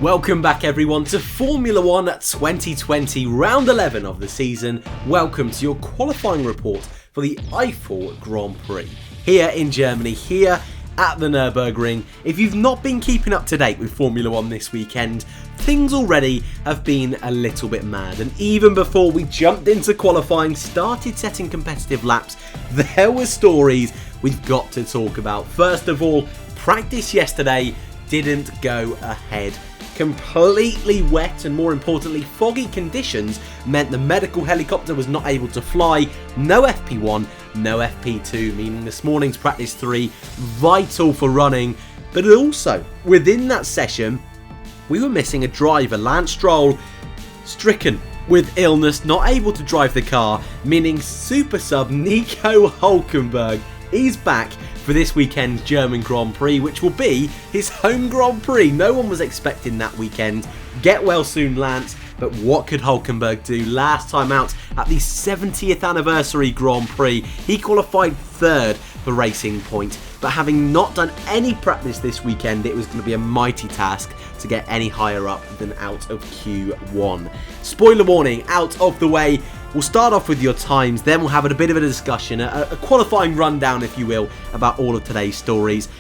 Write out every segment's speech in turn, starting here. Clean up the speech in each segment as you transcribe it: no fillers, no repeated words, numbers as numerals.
Welcome back everyone to Formula 1 2020 round 11 of the season. Welcome to your qualifying report for the Eifel Grand Prix here in Germany, here at the Nürburgring. If you've not been keeping up to date with Formula 1 this weekend, things already have been a little bit mad, and even before we jumped into qualifying, started setting competitive laps, there were stories we've got to talk about. First of all, practice yesterday didn't go ahead. Completely wet and more importantly foggy conditions meant the medical helicopter was not able to fly. No FP1, no FP2, meaning this morning's practice 3 vital for running. But also within that session we were missing a driver. Lance Stroll, stricken with illness, not able to drive the car, meaning super sub Nico Hülkenberg is back for this weekend's German Grand Prix, which will be his home Grand Prix. No one was expecting that weekend. Get well soon, Lance. But what could Hülkenberg do? Last time out at the 70th anniversary Grand Prix, he qualified third for Racing Point. But having not done any practice this weekend, it was going to be a mighty task to get any higher up than out of Q1. Spoiler warning, out of the way. We'll start off with your times, then we'll have a bit of a discussion, a qualifying rundown, if you will, about all of today's stories.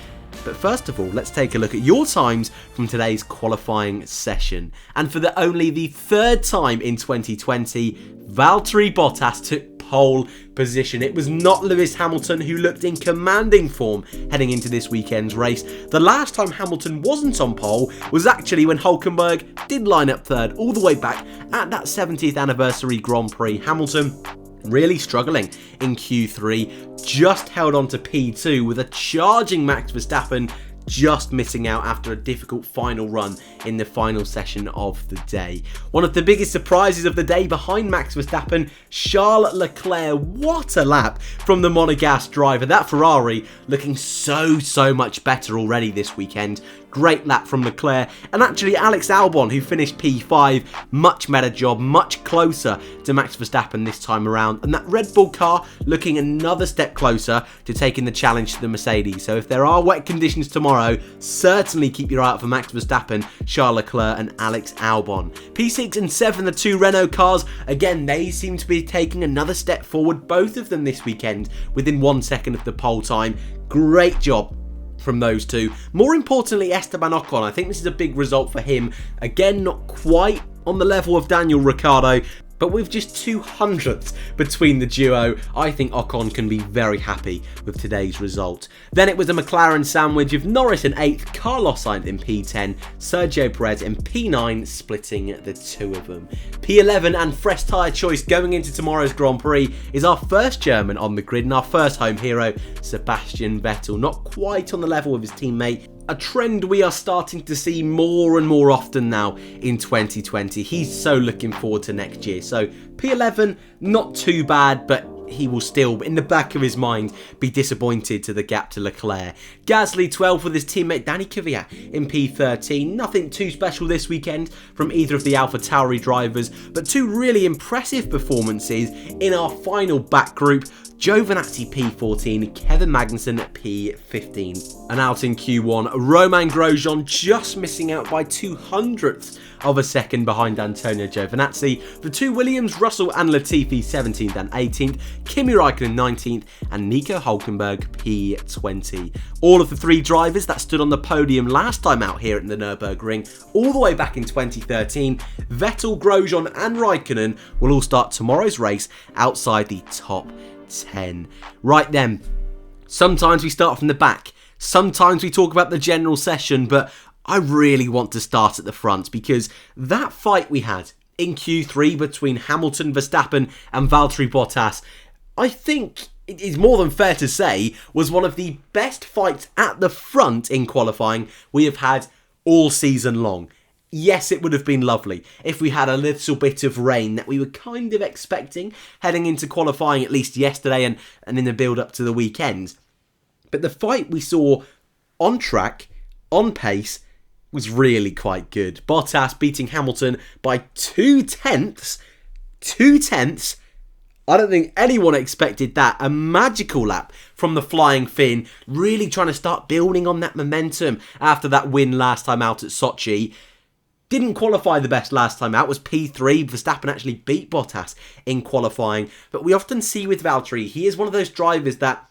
But first of all, let's take a look at your times from today's qualifying session. And for only the third time in 2020, Valtteri Bottas took pole position. It was not Lewis Hamilton, who looked in commanding form heading into this weekend's race. The last time Hamilton wasn't on pole was actually when Hülkenberg did line up third all the way back at that 70th anniversary Grand Prix. Hamilton really struggling in Q3, just held on to P2 with a charging Max Verstappen just missing out after a difficult final run in the final session of the day. One of the biggest surprises of the day behind Max Verstappen, Charles Leclerc. What a lap from the Monegasque driver. That Ferrari looking so much better already this weekend. Great lap from Leclerc, and actually Alex Albon, who finished P5, much better job, much closer to Max Verstappen this time around, and that Red Bull car looking another step closer to taking the challenge to the Mercedes. So if there are wet conditions tomorrow, certainly keep your eye out for Max Verstappen, Charles Leclerc and Alex Albon. P6 and 7, the two Renault cars, again they seem to be taking another step forward, both of them this weekend within 1 second of the pole time. Great job from those two. More importantly, Esteban Ocon, I think this is a big result for him. Again, not quite on the level of Daniel Ricciardo, but with just 200ths between the duo, I think Ocon can be very happy with today's result. Then it was a McLaren sandwich of Norris in 8th, Carlos Sainz in P10, Sergio Perez in P9, splitting the two of them. P11 and fresh tyre choice going into tomorrow's Grand Prix is our first German on the grid and our first home hero, Sebastian Vettel. Not quite on the level of his teammate, a trend we are starting to see more and more often now in 2020. He's so looking forward to next year. So P11, not too bad, but he will still, in the back of his mind, be disappointed to the gap to Leclerc. Gasly 12 with his teammate Danny Kvyat in P13. Nothing too special this weekend from either of the AlphaTauri drivers, but two really impressive performances in our final back group. Giovinazzi P14, Kevin Magnussen P15. And out in Q1, Romain Grosjean just missing out by 200ths of a second behind Antonio Giovinazzi. The two Williams, Russell and Latifi 17th and 18th, Kimi Raikkonen 19th and Nico Hülkenberg P20. All of the three drivers that stood on the podium last time out here at the Nürburgring, all the way back in 2013, Vettel, Grosjean and Raikkonen will all start tomorrow's race outside the top 10. Right then, sometimes we start from the back, sometimes we talk about the general session, but I really want to start at the front because that fight we had in Q3 between Hamilton, Verstappen and Valtteri Bottas, I think it is more than fair to say was one of the best fights at the front in qualifying we have had all season long. Yes, it would have been lovely if we had a little bit of rain that we were kind of expecting heading into qualifying, at least yesterday and in the build-up to the weekend. But the fight we saw on track, on pace, was really quite good. Bottas beating Hamilton by 2/10. 2/10. I don't think anyone expected that. A magical lap from the Flying Finn, really trying to start building on that momentum after that win last time out at Sochi. Didn't qualify the best last time out, was P3. Verstappen actually beat Bottas in qualifying. But we often see with Valtteri, he is one of those drivers that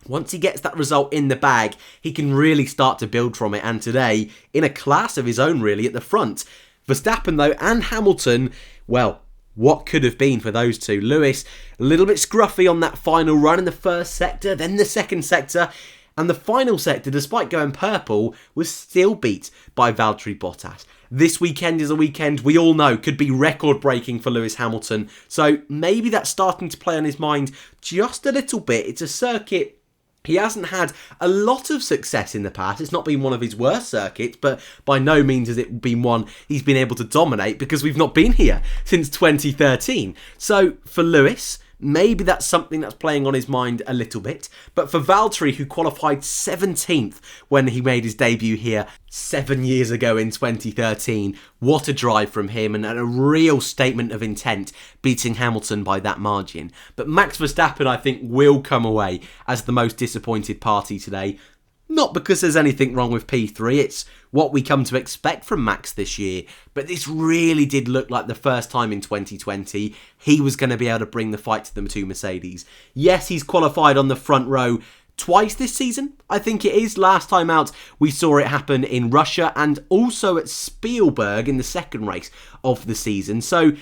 once he gets that result in the bag, he can really start to build from it. And today, in a class of his own really at the front. Verstappen though, and Hamilton, well, what could have been for those two? Lewis, a little bit scruffy on that final run in the first sector, then the second sector. And the final sector, despite going purple, was still beat by Valtteri Bottas. This weekend is a weekend we all know could be record-breaking for Lewis Hamilton. So maybe that's starting to play on his mind just a little bit. It's a circuit he hasn't had a lot of success in the past. It's not been one of his worst circuits, but by no means has it been one he's been able to dominate because we've not been here since 2013. So for Lewis, maybe that's something that's playing on his mind a little bit. But for Valtteri, who qualified 17th when he made his debut here 7 years ago in 2013, what a drive from him and a real statement of intent beating Hamilton by that margin. But Max Verstappen, I think, will come away as the most disappointed party today. Not because there's anything wrong with P3, it's what we come to expect from Max this year. But this really did look like the first time in 2020 he was going to be able to bring the fight to the two Mercedes. Yes, he's qualified on the front row twice this season, I think it is. Last time out, we saw it happen in Russia and also at Spielberg in the second race of the season. So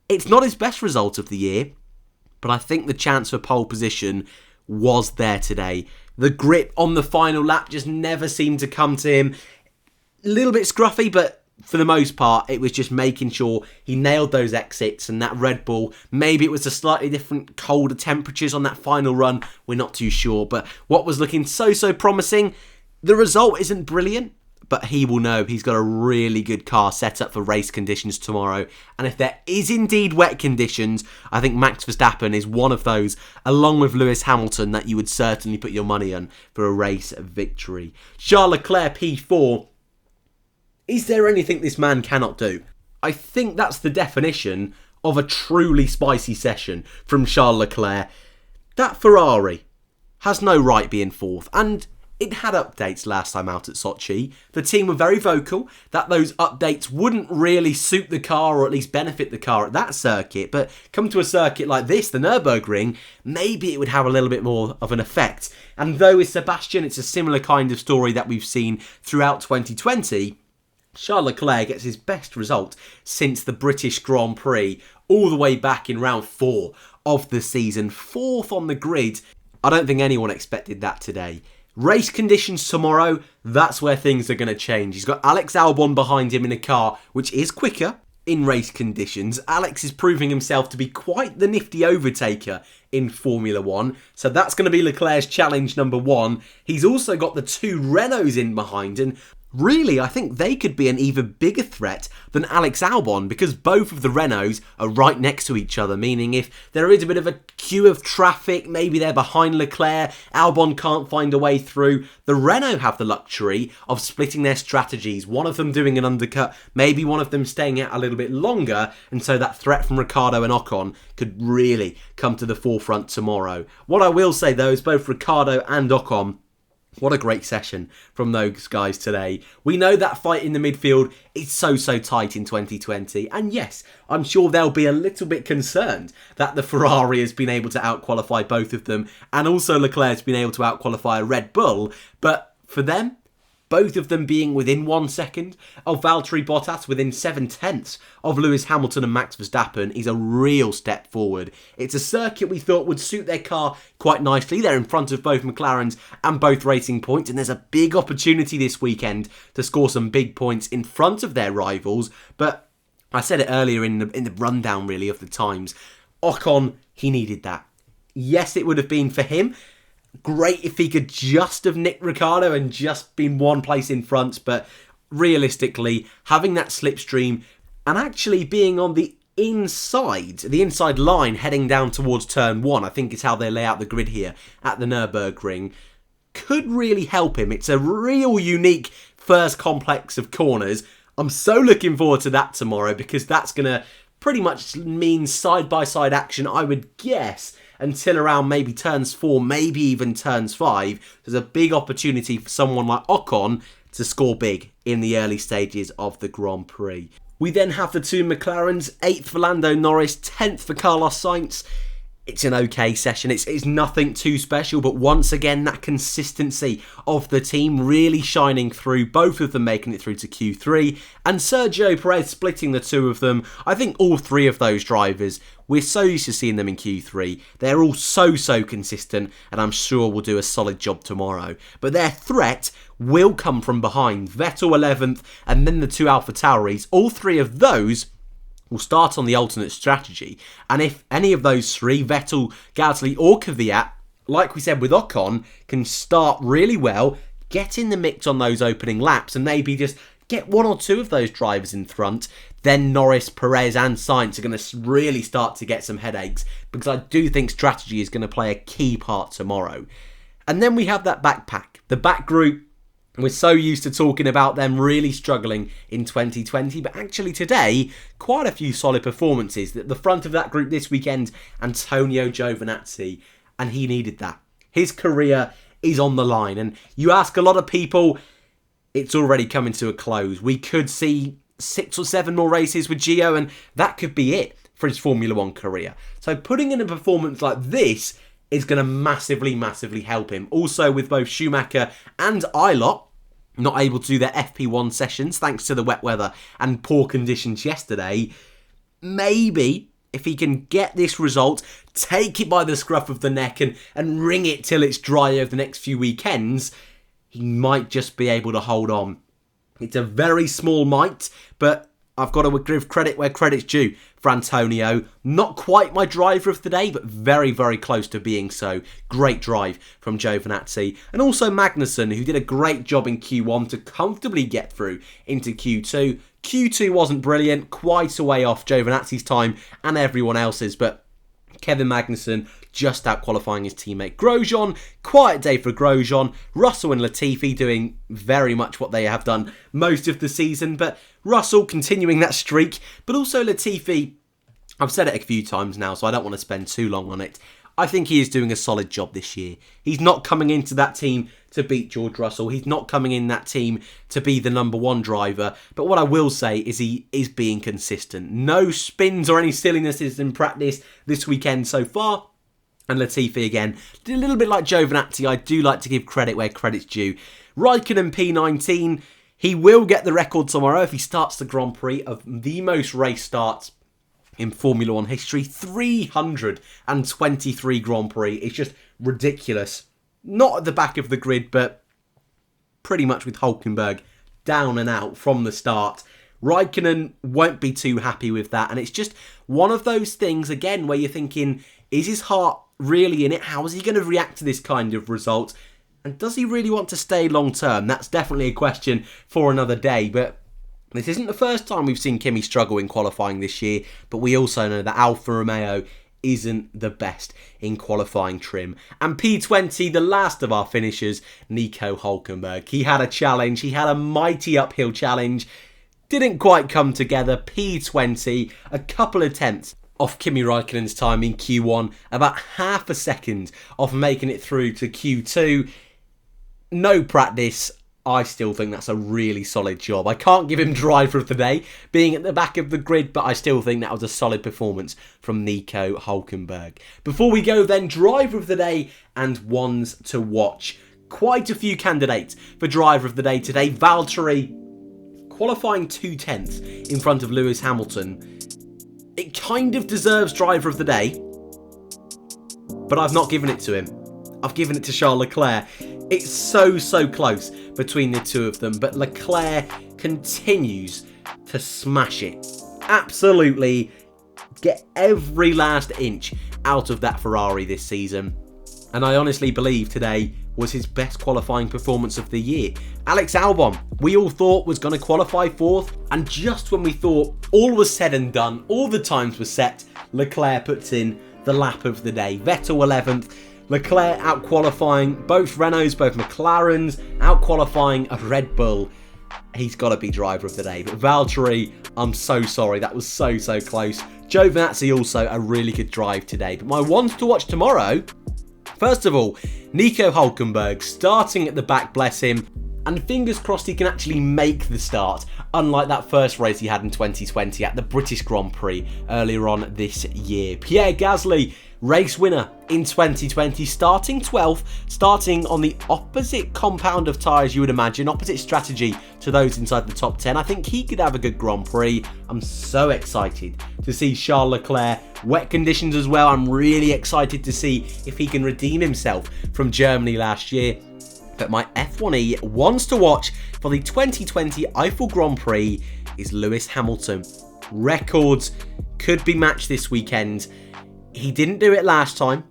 it's not his best result of the year, but I think the chance for pole position was there today. The grip on the final lap just never seemed to come to him. A little bit scruffy, but for the most part, it was just making sure he nailed those exits and that Red Bull. Maybe it was the slightly different colder temperatures on that final run. We're not too sure. But what was looking so promising, the result isn't brilliant. But he will know he's got a really good car set up for race conditions tomorrow. And if there is indeed wet conditions, I think Max Verstappen is one of those, along with Lewis Hamilton, that you would certainly put your money on for a race victory. Charles Leclerc P4. Is there anything this man cannot do? I think that's the definition of a truly spicy session from Charles Leclerc. That Ferrari has no right being fourth, and it had updates last time out at Sochi. The team were very vocal that those updates wouldn't really suit the car or at least benefit the car at that circuit. But come to a circuit like this, the Nürburgring, maybe it would have a little bit more of an effect. And though with Sebastian, it's a similar kind of story that we've seen throughout 2020, Charles Leclerc gets his best result since the British Grand Prix all the way back in round 4 of the season. 4th on the grid. I don't think anyone expected that today. Race conditions tomorrow, that's where things are going to change. He's got Alex Albon behind him in a car which is quicker in race conditions. Alex is proving himself to be quite the nifty overtaker in Formula 1. So that's going to be Leclerc's challenge number 1. He's also got the 2 Renaults in behind, and really, I think they could be an even bigger threat than Alex Albon because both of the Renaults are right next to each other, meaning if there is a bit of a queue of traffic, maybe they're behind Leclerc, Albon can't find a way through, the Renault have the luxury of splitting their strategies, one of them doing an undercut, maybe one of them staying out a little bit longer, and so that threat from Ricciardo and Ocon could really come to the forefront tomorrow. What I will say though is both Ricciardo and Ocon, what a great session from those guys today. We know that fight in the midfield is so tight in 2020. And yes, I'm sure they'll be a little bit concerned that the Ferrari has been able to outqualify both of them. And also Leclerc's been able to outqualify a Red Bull. But for them, both of them being within 1 second of Valtteri Bottas, within 7/10 of Lewis Hamilton and Max Verstappen, is a real step forward. It's a circuit we thought would suit their car quite nicely. They're in front of both McLarens and both Racing Points, and there's a big opportunity this weekend to score some big points in front of their rivals. But I said it earlier in the rundown really of the times, Ocon, he needed that. Yes, it would have been for him great if he could just have nicked Ricciardo and just been 1 place in front, but realistically, having that slipstream and actually being on the inside line heading down towards turn 1, I think is how they lay out the grid here at the Nürburgring, could really help him. It's a real unique first complex of corners. I'm so looking forward to that tomorrow because that's going to pretty much mean side-by-side action, I would guess, until around maybe turns 4, maybe even turns 5. There's a big opportunity for someone like Ocon to score big in the early stages of the Grand Prix. We then have the two McLarens, 8th for Lando Norris, 10th for Carlos Sainz. It's an okay session, it's nothing too special, but once again that consistency of the team really shining through, both of them making it through to Q3, and Sergio Perez splitting the two of them. I think all three of those drivers, we're so used to seeing them in Q3, they're all so consistent, and I'm sure will do a solid job tomorrow. But their threat will come from behind. Vettel 11th, and then the two AlphaTauris, all three of those will start on the alternate strategy, and if any of those three, Vettel, Gasly or Kvyat, like we said with Ocon, can start really well, get in the mix on those opening laps and maybe just get one or two of those drivers in front, then Norris, Perez and Sainz are going to really start to get some headaches, because I do think strategy is going to play a key part tomorrow. And then we have that back pack, the back group. We're so used to talking about them really struggling in 2020, but actually today, quite a few solid performances. At the front of that group this weekend, Antonio Giovinazzi, and he needed that. His career is on the line, and you ask a lot of people, it's already coming to a close. We could see 6 or 7 more races with Gio, and that could be it for his Formula 1 career. So putting in a performance like this is going to massively help him. Also with both Schumacher and Eilert not able to do their FP1 sessions thanks to the wet weather and poor conditions yesterday, maybe if he can get this result, take it by the scruff of the neck and wring it till it's dry over the next few weekends, he might just be able to hold on. It's a very small might, but I've got to give credit where credit's due for Antonio. Not quite my driver of the day, but very close to being so. Great drive from Giovinazzi. And also Magnussen, who did a great job in Q1 to comfortably get through into Q2. Q2 wasn't brilliant, quite a way off Giovinazzi's time and everyone else's, but Kevin Magnussen just out qualifying his teammate Grosjean. Quiet day for Grosjean. Russell and Latifi doing very much what they have done most of the season, but Russell continuing that streak, but also Latifi, I've said it a few times now, so I don't want to spend too long on it. I think he is doing a solid job this year. He's not coming into that team to beat George Russell. He's not coming in that team to be the number one driver. But what I will say is he is being consistent. No spins or any sillinesses in practice this weekend so far. And Latifi again, a little bit like Giovinazzi, I do like to give credit where credit's due. Raikkonen P19, he will get the record tomorrow if he starts the Grand Prix of the most race starts in Formula 1 history. 323 Grand Prix. It's just ridiculous. Not at the back of the grid, but pretty much with Hülkenberg down and out from the start. Raikkonen won't be too happy with that. And it's just one of those things, again, where you're thinking, is his heart really in it? How is he going to react to this kind of result? And does he really want to stay long term? That's definitely a question for another day. But this isn't the first time we've seen Kimi struggle in qualifying this year. But we also know that Alfa Romeo isn't the best in qualifying trim. And P20, the last of our finishers, Nico Hülkenberg. He had a challenge. He had a mighty uphill challenge. Didn't quite come together. P20, a couple of tenths off Kimi Raikkonen's time in Q1, about half a second off making it through to Q2. No practice. I still think that's a really solid job. I can't give him driver of the day, being at the back of the grid, but I still think that was a solid performance from Nico Hülkenberg. Before we go then, driver of the day and ones to watch. Quite a few candidates for driver of the day today. Valtteri qualifying 2 tenths in front of Lewis Hamilton. It kind of deserves driver of the day, but I've not given it to him. I've given it to Charles Leclerc. It's so close between the two of them, but Leclerc continues to smash it. Absolutely get every last inch out of that Ferrari this season. And I honestly believe today was his best qualifying performance of the year. Alex Albon, we all thought was going to qualify 4th, and just when we thought all was said and done, all the times were set, Leclerc puts in the lap of the day. Vettel 11th, Leclerc out-qualifying both Renaults, both McLarens, out-qualifying a Red Bull. He's got to be driver of the day. But Valtteri, I'm so sorry, that was so close. Giovinazzi also a really good drive today. But my ones to watch tomorrow, first of all, Nico Hülkenberg starting at the back, bless him. And fingers crossed he can actually make the start, unlike that first race he had in 2020 at the British Grand Prix earlier on this year. Pierre Gasly, race winner in 2020, starting 12th, starting on the opposite compound of tyres you would imagine, opposite strategy to those inside the top 10. I think he could have a good Grand Prix. I'm so excited to see Charles Leclerc. Wet conditions as well. I'm really excited to see if he can redeem himself from Germany last year. But my F1E ones to watch for the 2020 Eifel Grand Prix is Lewis Hamilton. Records could be matched this weekend. He didn't do it last time.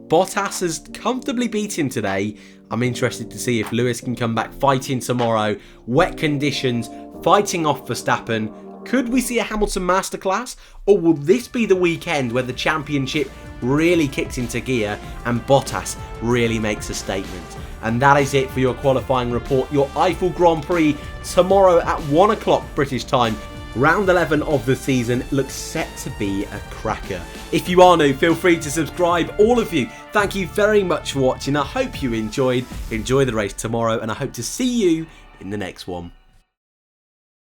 Bottas has comfortably beat him today. I'm interested to see if Lewis can come back fighting tomorrow. Wet conditions, fighting off Verstappen. Could we see a Hamilton masterclass? Or will this be the weekend where the championship really kicks into gear and Bottas really makes a statement? And that is it for your qualifying report. Your Eifel Grand Prix tomorrow at 1 o'clock British time. Round 11 of the season looks set to be a cracker. If you are new, feel free to subscribe. All of you, thank you very much for watching. I hope you enjoyed. Enjoy the race tomorrow and I hope to see you in the next one.